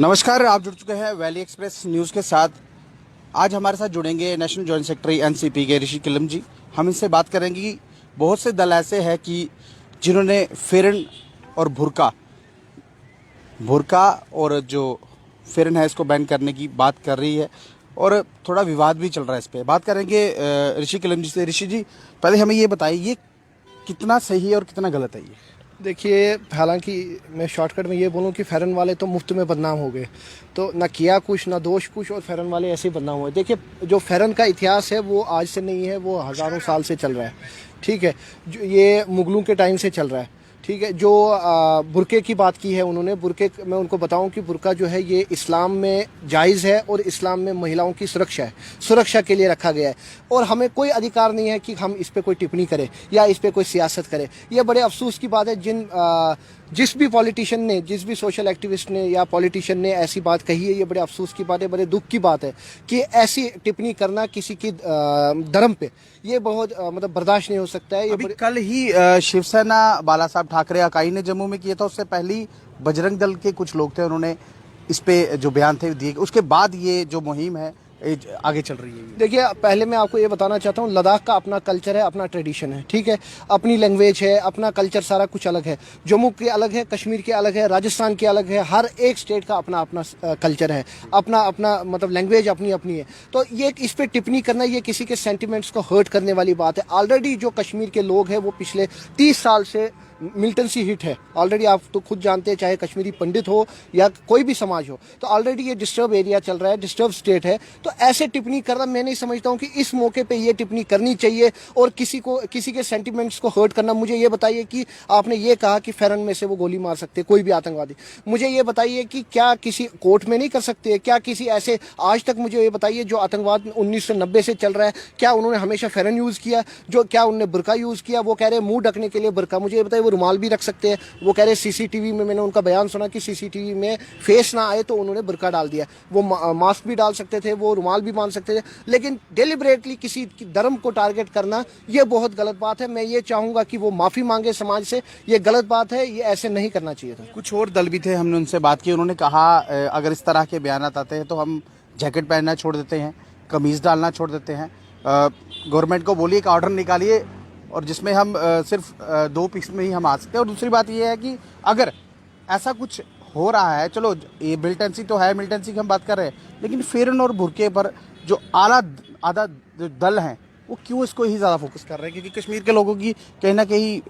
नमस्कार, आप जुड़ चुके हैं वैली एक्सप्रेस न्यूज़ के साथ। आज हमारे साथ जुड़ेंगे नेशनल जॉइंट सेक्रेटरी एनसीपी के ऋषि किलम जी। हम इनसे बात करेंगे कि बहुत से दल ऐसे हैं कि जिन्होंने फेरन और बुर्का और जो फेरन है इसको बैन करने की बात कर रही है और थोड़ा विवाद भी चल रहा है इस पर। बात करेंगे ऋषि किलम जी से। ऋषि जी, पहले हमें ये बताइए, ये कितना सही है और कितना गलत है? ये देखिए, हालांकि मैं शॉर्टकट में ये बोलूं कि फ़ेरन वाले तो मुफ्त में बदनाम हो गए, तो ना किया कुछ ना दोष कुछ, और फ़ेरन वाले ऐसे ही बदनाम हुए। देखिए, जो फ़ेरन का इतिहास है वो आज से नहीं है, वो हज़ारों साल से चल रहा है। ठीक है, जो ये मुगलों के टाइम से चल रहा है। ठीक है, जो बुरके की बात की है उन्होंने, बुरके मैं उनको बताऊं कि बुरका जो है ये इस्लाम में जायज़ है और इस्लाम में महिलाओं की सुरक्षा है, सुरक्षा के लिए रखा गया है, और हमें कोई अधिकार नहीं है कि हम इस पर कोई टिप्पणी करें या इस पर कोई सियासत करें। यह बड़े अफसोस की बात है, जिस भी पॉलिटिशियन ने, जिस भी सोशल एक्टिविस्ट ने या पॉलिटिशियन ने ऐसी बात कही है, ये बड़े अफसोस की बात है, बड़े दुख की बात है कि ऐसी टिप्पणी करना किसी की धर्म पे, ये बहुत मतलब बर्दाश्त नहीं हो सकता है। अभी कल ही शिवसेना बाला साहब ठाकरे अकाई ने जम्मू में किया था, उससे पहले बजरंग दल के कुछ लोग थे, उन्होंने इस पे जो बयान थे दिए। उसके बाद ये जो मुहिम है आगे चल रही है। देखिए, पहले मैं आपको ये बताना चाहता हूँ, लद्दाख का अपना कल्चर है, अपना ट्रेडिशन है। ठीक है, अपनी लैंग्वेज है, अपना कल्चर, सारा कुछ अलग है। जम्मू के अलग है, कश्मीर के अलग है, राजस्थान के अलग है। हर एक स्टेट का अपना अपना कल्चर है, अपना अपना मतलब लैंग्वेज अपनी अपनी है। तो ये इस पर टिप्पणी करना, ये किसी के सेंटिमेंट्स को हर्ट करने वाली बात है। ऑलरेडी जो कश्मीर के लोग हैं वो पिछले 30 साल से मिलिटेंसी हिट है। ऑलरेडी आप तो खुद जानते हैं, चाहे कश्मीरी पंडित हो या कोई भी समाज हो, तो ऑलरेडी ये डिस्टर्ब एरिया चल रहा है, डिस्टर्ब स्टेट है। तो ऐसे टिप्पणी करना, मैं नहीं समझता हूँ कि इस मौके पे ये टिप्पणी करनी चाहिए और किसी के सेंटिमेंट्स को हर्ट करना। मुझे ये बताइए कि आपने ये कहा कि फेरन में से वो गोली मार सकते, कोई भी आतंकवादी। मुझे ये बताइए कि क्या किसी कोर्ट में नहीं कर सकते? क्या किसी ऐसे, आज तक मुझे ये बताइए, जो आतंकवाद 1990 से चल रहा है, क्या उन्होंने हमेशा फेरन यूज़ किया? क्या उन्होंने बुर्का यूज़ किया? वो कह रहे हैं मुंह ढकने के लिए बुर्का। मुझे ये बताइए, रुमाल भी रख सकते हैं। वो कह रहे सीसीटीवी में, मैंने उनका बयान सुना कि सीसीटीवी में फेस ना आए तो उन्होंने बुर्का डाल दिया। वो मास्क भी डाल सकते थे, वो रुमाल भी बांध सकते थे, लेकिन डेलिबरेटली किसी धर्म को टारगेट करना, ये बहुत गलत बात है। मैं ये चाहूंगा कि वो माफी मांगे समाज से, ये गलत बात है, ये ऐसे नहीं करना चाहिए था। कुछ और दल भी थे, हमने उनसे बात की, उन्होंने कहा अगर इस तरह के बयान आते हैं तो हम जैकेट पहनना छोड़ देते हैं, कमीज डालना छोड़ देते हैं। गवर्नमेंट को बोलिए कि ऑर्डर निकालिए और जिसमें हम सिर्फ 2 पीस में ही हम आ सकते हैं। और दूसरी बात ये है कि अगर ऐसा कुछ हो रहा है, चलो ये मिलिटेंसी तो है, मिलिटेंसी की हम बात कर रहे हैं, लेकिन फेरन और बुर्के पर जो आधा दल हैं वो क्यों इसको ही ज़्यादा फोकस कर रहे हैं? क्योंकि कश्मीर के लोगों की कहीं ना कहीं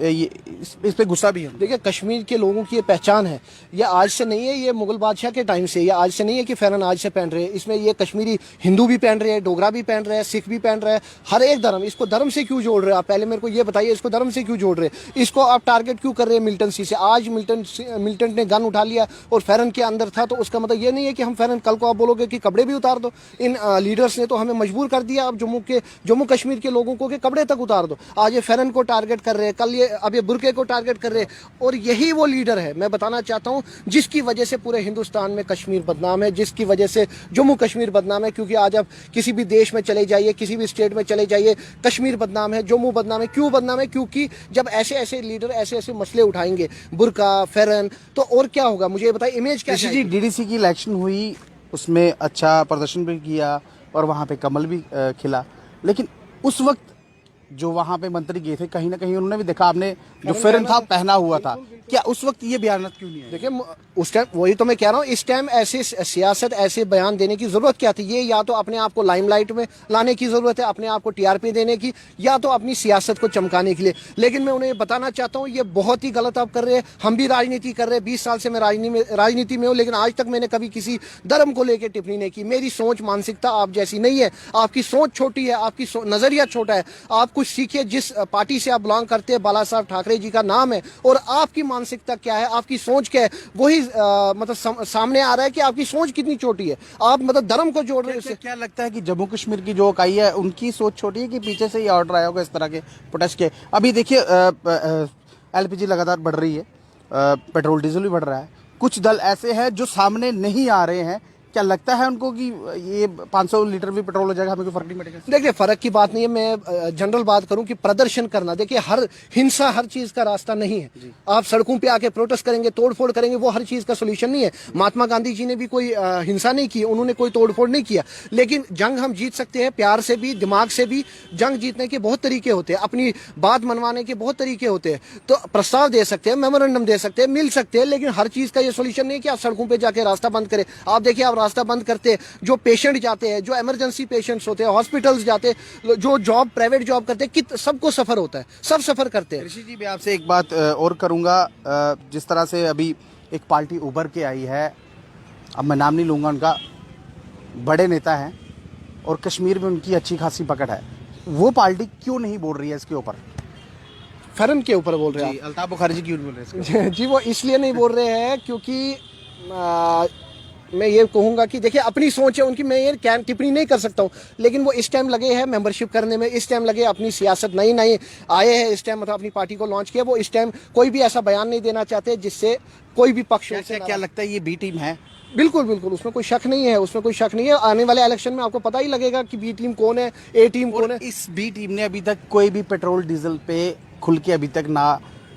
इस पे गुस्सा भी है। देखिए, कश्मीर के लोगों की ये पहचान है, ये आज से नहीं है, ये मुगल बादशाह के टाइम से, ये आज से नहीं है कि फेरन आज से पहन रहे हैं। इसमें ये कश्मीरी हिंदू भी पहन रहे हैं, डोगरा भी पहन रहे हैं, सिख भी पहन रहे हैं, हर एक धर्म। इसको धर्म से क्यों जोड़ रहे हैं आप? पहले मेरे को ये बताइए, इसको धर्म से क्यों जोड़ रहे हैं? इसको आप टारगेट क्यों कर रहे हैं मिलिटेंसी से? आज मिलिटेंट ने गन उठा लिया और फेरन के अंदर था, तो उसका मतलब ये नहीं है कि हम फेरन, कल को आप बोलोगे कि कपड़े भी उतार दो। इन लीडर्स ने तो हमें मजबूर कर दिया अब जम्मू कश्मीर के लोगों को, कपड़े तक उतार दो। आज ये फेरन को टारगेट कर रहे हैं, कल ये अब ये बुर्के को टारगेट कर रहे हैं। और यही वो लीडर है, मैं बताना चाहता हूं, जिसकी वजह से पूरे हिंदुस्तान में कश्मीर बदनाम है, जिसकी वजह से जम्मू कश्मीर बदनाम है। क्योंकि आज आप किसी भी देश में चले जाइए, किसी भी स्टेट में चले जाइए, कश्मीर बदनाम है, जम्मू बदनाम है। क्यों बदनाम है? क्योंकि जब ऐसे ऐसे लीडर ऐसे ऐसे मसले उठाएंगे, बुर्का, फेरन, तो और क्या होगा? मुझे बताइए, इमेज क्या जी? डीडीसी की इलेक्शन हुई, उसमें अच्छा प्रदर्शन भी किया और वहाँ पे कमल भी खिला, लेकिन उस वक्त जो वहाँ पे मंत्री गए थे, कहीं ना कहीं उन्होंने भी देखा, आपने जो फेरन था पहना हुआ था, क्या उस वक्त ये बयान क्यों नहीं है? देखिए, उस टाइम, वही तो मैं कह रहा हूँ, इस टाइम ऐसे सियासत, ऐसे बयान देने की जरूरत क्या थी? ये या तो अपने आप को लाइमलाइट में लाने की जरूरत है, अपने आप को टीआरपी देने की, या तो अपनी सियासत को चमकाने के लिए। लेकिन मैं उन्हें बताना चाहता हूँ, ये बहुत ही गलत आप कर रहे हैं। हम भी राजनीति कर रहे हैं, 20 साल से मैं राजनीति में हूँ, लेकिन आज तक मैंने कभी किसी धर्म को लेकर टिप्पणी नहीं की। मेरी सोच, मानसिकता आप जैसी नहीं है, आपकी सोच छोटी है, आपकी नजरिया छोटा है। आप कुछ सीखिए, जिस पार्टी से आप बिलोंग करते हैं, बाला साहब ठाकरे जी का नाम है, और आपकी मानसिकता क्या है, आपकी सोच क्या है, वही मतलब सामने आ रहा है कि आपकी सोच कितनी छोटी है। आप मतलब धर्म को जोड़ रहे हैं। क्या लगता है कि जम्मू कश्मीर की जो इकाई है उनकी सोच छोटी है कि पीछे से ही ऑर्डर आया होगा इस तरह के प्रोटेस्ट के? अभी देखिए, एलपीजी लगातार बढ़ रही है, पेट्रोल डीजल भी बढ़ रहा है। कुछ दल ऐसे हैं जो सामने नहीं आ रहे हैं क्या लगता है उनको कि ये 500 लीटर भी पेट्रोल हो जाएगा, हमें कोई फर्क नहीं पड़ेगा? देखिए फर्क की बात नहीं है, मैं जनरल बात करूं कि प्रदर्शन करना, देखिए हर हिंसा हर चीज का रास्ता नहीं है। आप सड़कों पे आके प्रोटेस्ट करेंगे, तोड़फोड़ करेंगे, वो हर चीज का सोल्यूशन नहीं है। महात्मा गांधी जी ने भी कोई हिंसा नहीं की, उन्होंने कोई तोड़फोड़ नहीं किया। लेकिन जंग हम जीत सकते हैं प्यार से भी, दिमाग से भी। जंग जीतने के बहुत तरीके होते हैं, अपनी बात मनवाने के बहुत तरीके होते हैं। तो प्रस्ताव दे सकते हैं, मेमोरेंडम दे सकते हैं, मिल सकते हैं, लेकिन हर चीज का ये सोल्यूशन नहीं है कि आप सड़कों पे जाके रास्ता बंद करें। आप देखिए, आप रास्ता बंद करते, जो पेशेंट जाते हैं, जो इमरजेंसी पेशेंट्स होते हैं, हॉस्पिटल्स जाते, जो जॉब प्राइवेट जॉब करते हैं, सबको सफर होता है, सब सफर करते हैं। ऋषि जी, मैं आपसे एक बात और करूंगा। जिस तरह से अभी एक पार्टी उभर के आई है, अब मैं नाम नहीं लूंगा उनका, बड़े नेता हैं और कश्मीर में उनकी अच्छी खासी पकड़ है, वो पार्टी क्यों नहीं बोल रही है इसके ऊपर? फरन के ऊपर बोल रहे हैं अल्ताफ बुखारी जी क्यों नहीं बोल रहे हैं इसके ऊपर? जी, वो इसलिए नहीं बोल रहे हैं क्योंकि मैं ये कहूंगा कि देखिए अपनी सोच है उनकी, मैं ये टिप्पणी नहीं कर सकता हूँ। लेकिन वो इस टाइम लगे हैं मेंबरशिप करने में, इस टाइम लगे अपनी सियासत नई नई आए हैं, इस टाइम मतलब अपनी पार्टी को लॉन्च किया। वो इस टाइम कोई भी ऐसा बयान नहीं देना चाहते जिससे कोई भी पक्ष क्या लगता है ये बी टीम है? बिल्कुल बिल्कुल, उसमें कोई शक नहीं है, उसमें कोई शक नहीं है। आने वाले इलेक्शन में आपको पता ही लगेगा कि बी टीम कौन है, ए टीम कौन है। इस बी टीम ने अभी तक कोई भी पेट्रोल डीजल पे खुल के अभी तक ना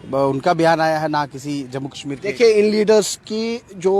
उनका बयान आया है, ना किसी जम्मू कश्मीर के। देखिए इन लीडर्स की जो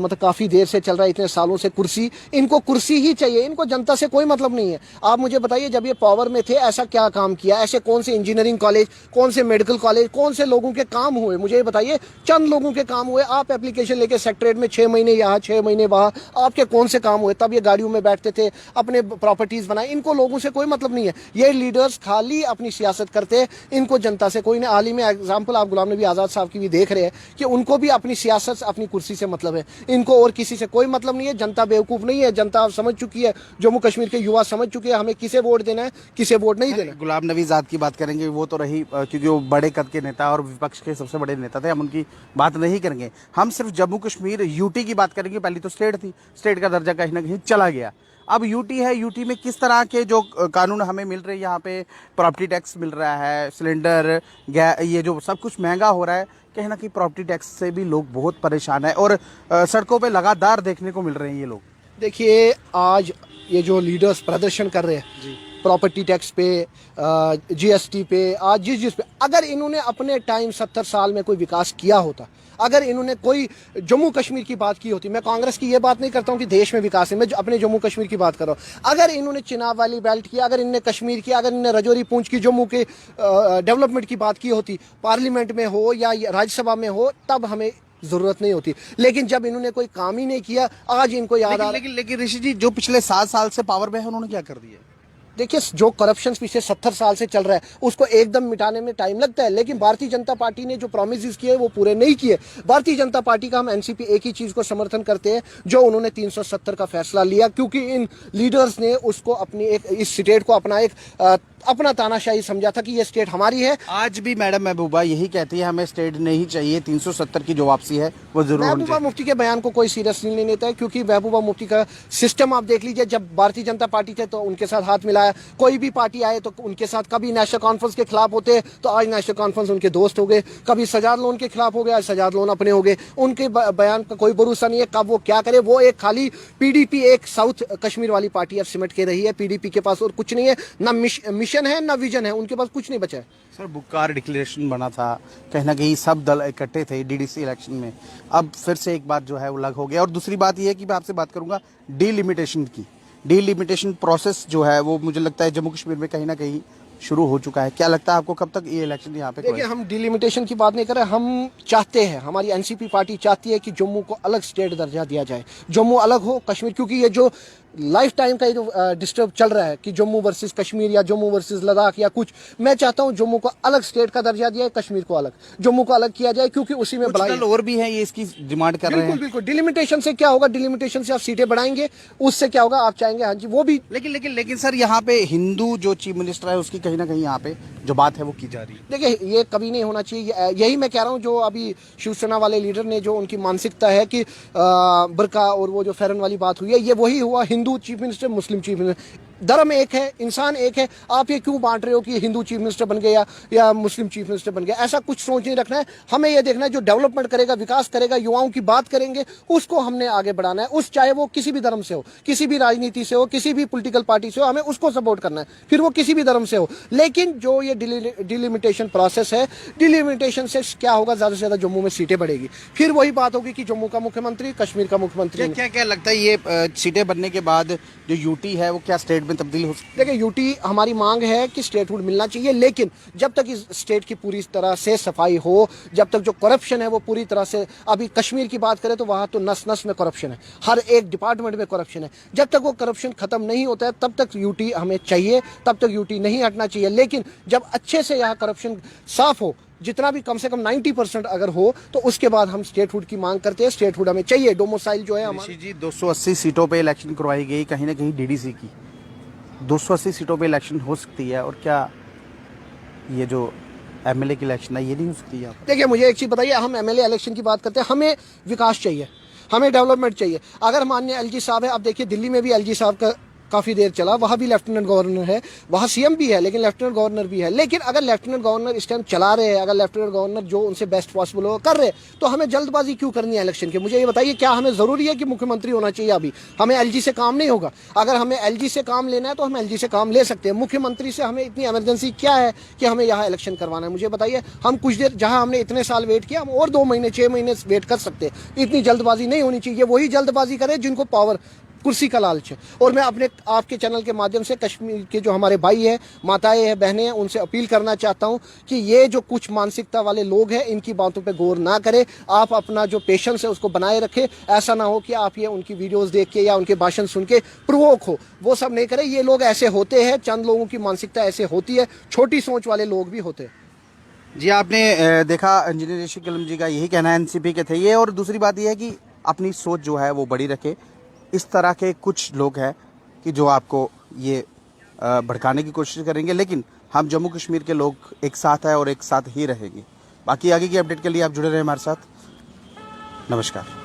मतलब काफ़ी देर से चल रहा है, इतने सालों से कुर्सी, इनको कुर्सी ही चाहिए, इनको जनता से कोई मतलब नहीं है। आप मुझे बताइए, जब ये पावर में थे ऐसा क्या काम किया, ऐसे कौन से इंजीनियरिंग कॉलेज, कौन से मेडिकल कॉलेज, कौन से लोगों के काम हुए, मुझे ये बताइए। चंद लोगों के काम हुए। आप एप्लीकेशन लेके सेक्रेटरीट में 6 महीने यहाँ 6 महीने वहाँ, आपके कौन से काम हुए? तब ये गाड़ियों में बैठते थे, अपने प्रॉपर्टीज बनाए। इनको लोगों से कोई मतलब नहीं है। ये लीडर्स खाली अपनी सियासत करते हैं, इनको जनता से कोई नहीं। हाल ही में एग्जाम्पल आप गुलाम नबी आज़ाद साहब की भी देख रहे हैं कि उनको भी अपनी सियासत, अपनी कुर्सी से मतलब है, इनको और किसी से कोई मतलब नहीं है। जनता बेवकूफ नहीं है, जनता समझ चुकी है, जम्मू कश्मीर के युवा समझ चुके हैं हमें किसे वोट देना है, किसे वोट नहीं देना। गुलाम नबी आज़ाद की बात करेंगे, वो तो रही क्योंकि वो बड़े कद के नेता और विपक्ष के सबसे बड़े नेता थे, हम उनकी बात नहीं करेंगे। हम सिर्फ जम्मू कश्मीर यूटी की बात करेंगे। पहले तो स्टेट थी, स्टेट का दर्जा कहीं ना कहीं चला गया, अब यूटी है। यूटी में किस तरह के जो कानून हमें मिल रहे हैं, यहाँ पे प्रॉपर्टी टैक्स मिल रहा है, सिलेंडर ये जो सब कुछ महंगा हो रहा है, कहीं ना कहीं प्रॉपर्टी टैक्स से भी लोग बहुत परेशान है और सड़कों पे लगातार देखने को मिल रहे हैं ये लोग। देखिए आज ये जो लीडर्स प्रदर्शन कर रहे हैं प्रॉपर्टी टैक्स पे, जीएसटी पे, आज जिस पे, अगर इन्होंने अपने टाइम 70 साल में कोई विकास किया होता, अगर इन्होंने कोई जम्मू कश्मीर की बात की होती, मैं कांग्रेस की ये बात नहीं करता हूँ कि देश में विकास है, मैं अपने जम्मू कश्मीर की बात कर रहा हूँ। अगर इन्होंने चिनाब वाली बेल्ट की, अगर इन्होंने कश्मीर की, अगर इन्होंने रजौरी पूंछ की, जम्मू के डेवलपमेंट की बात की होती, पार्लियामेंट में हो या राज्यसभा में हो, तब हमें जरूरत नहीं होती। लेकिन जब इन्होंने कोई काम ही नहीं किया, आज इनको याद आ। लेकिन ऋषि जी, जो पिछले 7 साल से पावर में है, उन्होंने क्या कर दिया? देखिए जो करप्शन पिछले 70 साल से चल रहा है उसको एकदम मिटाने में टाइम लगता है, लेकिन भारतीय जनता पार्टी ने जो प्रॉमिसेस किए वो पूरे नहीं किए। भारतीय जनता पार्टी का हम एनसीपी एक ही चीज को समर्थन करते हैं, जो उन्होंने 370 का फैसला लिया, क्योंकि इन लीडर्स ने उसको अपनी एक, इस स्टेट को अपना एक अपना तानाशाही समझा था कि ये स्टेट हमारी है। आज भी मैडम महबूबा यही कहती है, हमें स्टेट नहीं चाहिए, 370 की जो वापसी है वो जरूर। महबूबा मुफ्ती के बयान को कोई सीरियसली नहीं लेता है, क्योंकि महबूबा मुफ्ती का सिस्टम आप देख लीजिए। जब भारतीय जनता पार्टी थे तो उनके साथ हाथ मिलाया, कोई भी पार्टी आए तो उनके साथ, कभी नेशनल कॉन्फ्रेंस के खिलाफ होते तो आज नेशनल कॉन्फ्रेंस उनके दोस्त हो गए, कभी सजाद लोन के खिलाफ हो गया, आज सजाद लोन अपने हो गए। उनके बयान का कोई भरोसा नहीं है कब वो क्या करे। वो एक खाली पीडीपी, एक साउथ कश्मीर वाली पार्टी अब सिमट के रही है। पीडीपी के पास और कुछ नहीं है, ना मिशन है ना विजन है, उनके पास कुछ नहीं बचा है। सर बुक्कार डिक्लेरेशन बना था, कहीं ना कहीं सब दल इकट्ठे थे डीडीसी इलेक्शन में, अब फिर से एक बात जो है वो अलग हो गया। और दूसरी बात ये है कि मैं आपसे बात करूंगा डीलिमिटेशन की। डीलिमिटेशन प्रोसेस जो है वो मुझे लगता है जम्मू कश्मीर में कहीं ना कहीं शुरू हो चुका है। क्या लगता है आपको कब तक ये इलेक्शन यहाँ पे? देखिए हम डिलिमिटेशन की बात नहीं कर रहे, हम चाहते हैं, हमारी एनसीपी पार्टी चाहती है कि जम्मू को अलग स्टेट दर्जा दिया जाए, जम्मू अलग हो, कश्मीर, क्योंकि ये जो लाइफ टाइम का ये जो डिस्टर्ब चल रहा है कि जम्मू वर्सेस कश्मीर या जम्मू वर्सेस लद्दाख या कुछ, मैं चाहता हूं जम्मू को अलग स्टेट का दर्जा दिया, कश्मीर को अलग, जम्मू को अलग किया जाए, क्योंकि उसी में और भी है ये इसकी डिमांड कर रहे हैं। बिल्कुल डिलिमिटेशन से क्या होगा, डिलिमिटेशन से आप सीटें बढ़ाएंगे, उससे क्या होगा, आप चाहेंगे हाँ जी वो भी। लेकिन सर यहाँ पे हिंदू जो चीफ मिनिस्टर है उसकी कहीं ना कहीं यहाँ पे जो बात है वो की जा रही है। देखिए ये कभी नहीं होना चाहिए, यही मैं कह रहा हूँ। जो अभी शिवसेना वाले लीडर ने जो उनकी मानसिकता है कि बुर्का और वो जो फेरन वाली बात हुई है, ये वही हुआ, हिंदू चीफ मिनिस्टर, मुस्लिम चीफ मिनिस्टर। धर्म एक है, इंसान एक है। आप ये क्यों बांट रहे हो कि ये हिंदू चीफ मिनिस्टर बन गया या मुस्लिम चीफ मिनिस्टर बन गया? ऐसा कुछ सोच नहीं रखना है। हमें ये देखना है जो डेवलपमेंट करेगा, विकास करेगा, युवाओं की बात करेंगे, उसको हमने आगे बढ़ाना है। उस चाहे वो किसी भी धर्म से हो, किसी भी राजनीति से हो, किसी भी पॉलिटिकल पार्टी से हो, हमें उसको सपोर्ट करना है, फिर वो किसी भी धर्म से हो। लेकिन जो ये डिलिमिटेशन प्रोसेस है, डिलिमिटेशन से क्या होगा, ज्यादा से ज्यादा जम्मू में सीटें बढ़ेगी। फिर वही बात होगी कि जम्मू का मुख्यमंत्री, कश्मीर का मुख्यमंत्री। क्या क्या लगता है ये सीटें बनने के बाद जो यूटी है वो क्या स्टेट में तब्दील हो सकती है? देखिए, यूटी हमारी मांग है कि स्टेटहुड मिलना चाहिए, लेकिन जब तक इस स्टेट की पूरी तरह से सफाई हो, जब तक जो करप्शन है वो पूरी तरह से, अभी कश्मीर की बात करें तो वहां तो नस नस में करप्शन है, हर एक डिपार्टमेंट में करप्शन है। जब तक वो करप्शन खत्म नहीं होता है तब तक यूटी हमें चाहिए, तब तक यूटी नहीं हटना चाहिए। लेकिन जब अच्छे से यहाँ करप्शन साफ हो, जितना भी कम से कम 90% अगर हो, तो उसके बाद हम स्टेटहुड की मांग करते हैं। स्टेटहुड हमें चाहिए। डोमिसाइल जो है हमारा जी 280 सीटों पे इलेक्शन करवाई गई, कहीं ना कहीं डीडीसी की 280 सीटों पे इलेक्शन हो सकती है, और क्या ये जो एमएलए की इलेक्शन है ये नहीं हो सकती है? देखिए, मुझे एक चीज बताइए, हम एमएलए इलेक्शन की बात करते हैं, हमें विकास चाहिए, हमें डेवलपमेंट चाहिए। अगर माननीय एलजी साहब है, अब देखिए दिल्ली में भी एलजी साहब का काफी देर चला, वहां भी लेफ्टिनेंट गवर्नर है, वहां सीएम भी है, लेकिन लेफ्टिनेंट गवर्नर भी है। लेकिन अगर लेफ्टिनेंट गवर्नर इस टाइम चला रहे हैं, अगर लेफ्टिनेंट गवर्नर जो उनसे बेस्ट पॉसिबल हो कर रहे, तो हमें जल्दबाजी क्यों करनी है इलेक्शन की? मुझे ये बताइए, क्या हमें जरूरी है कि मुख्यमंत्री होना चाहिए? अभी हमें एलजी से काम नहीं होगा। अगर हमें एलजी से काम लेना है तो हम एलजी से काम ले सकते हैं। मुख्यमंत्री से हमें इतनी इमरजेंसी क्या है कि हमें यहाँ इलेक्शन करवाना है? मुझे बताइए। हम कुछ देर, जहां हमने इतने साल वेट किया, हम और 2 महीने 6 महीने वेट कर सकते हैं। इतनी जल्दबाजी नहीं होनी चाहिए। वही जल्दबाजी करें जिनको पावर, कुर्सी का लालच है। और मैं अपने आपके चैनल के माध्यम से कश्मीर के जो हमारे भाई हैं, माताएं हैं, बहनें हैं, उनसे अपील करना चाहता हूं कि ये जो कुछ मानसिकता वाले लोग हैं, इनकी बातों पे गौर ना करें। आप अपना जो पेशेंस है उसको बनाए रखें। ऐसा ना हो कि आप ये उनकी वीडियोस देख के या उनके भाषण सुन के प्रोवोक हो, वो सब नहीं करें। ये लोग ऐसे होते हैं, चंद लोगों की मानसिकता ऐसे होती है, छोटी सोच वाले लोग भी होते हैं। जी, आपने देखा इंजीनियर ऋषि कलम जी का यही कहना है, एनसीपी के थे ये। और दूसरी बात यह है कि अपनी सोच जो है वो बड़ी रखे। इस तरह के कुछ लोग हैं कि जो आपको ये भड़काने की कोशिश करेंगे, लेकिन हम जम्मू कश्मीर के लोग एक साथ हैं और एक साथ ही रहेंगे। बाकी आगे की अपडेट के लिए आप जुड़े रहें हमारे साथ। नमस्कार।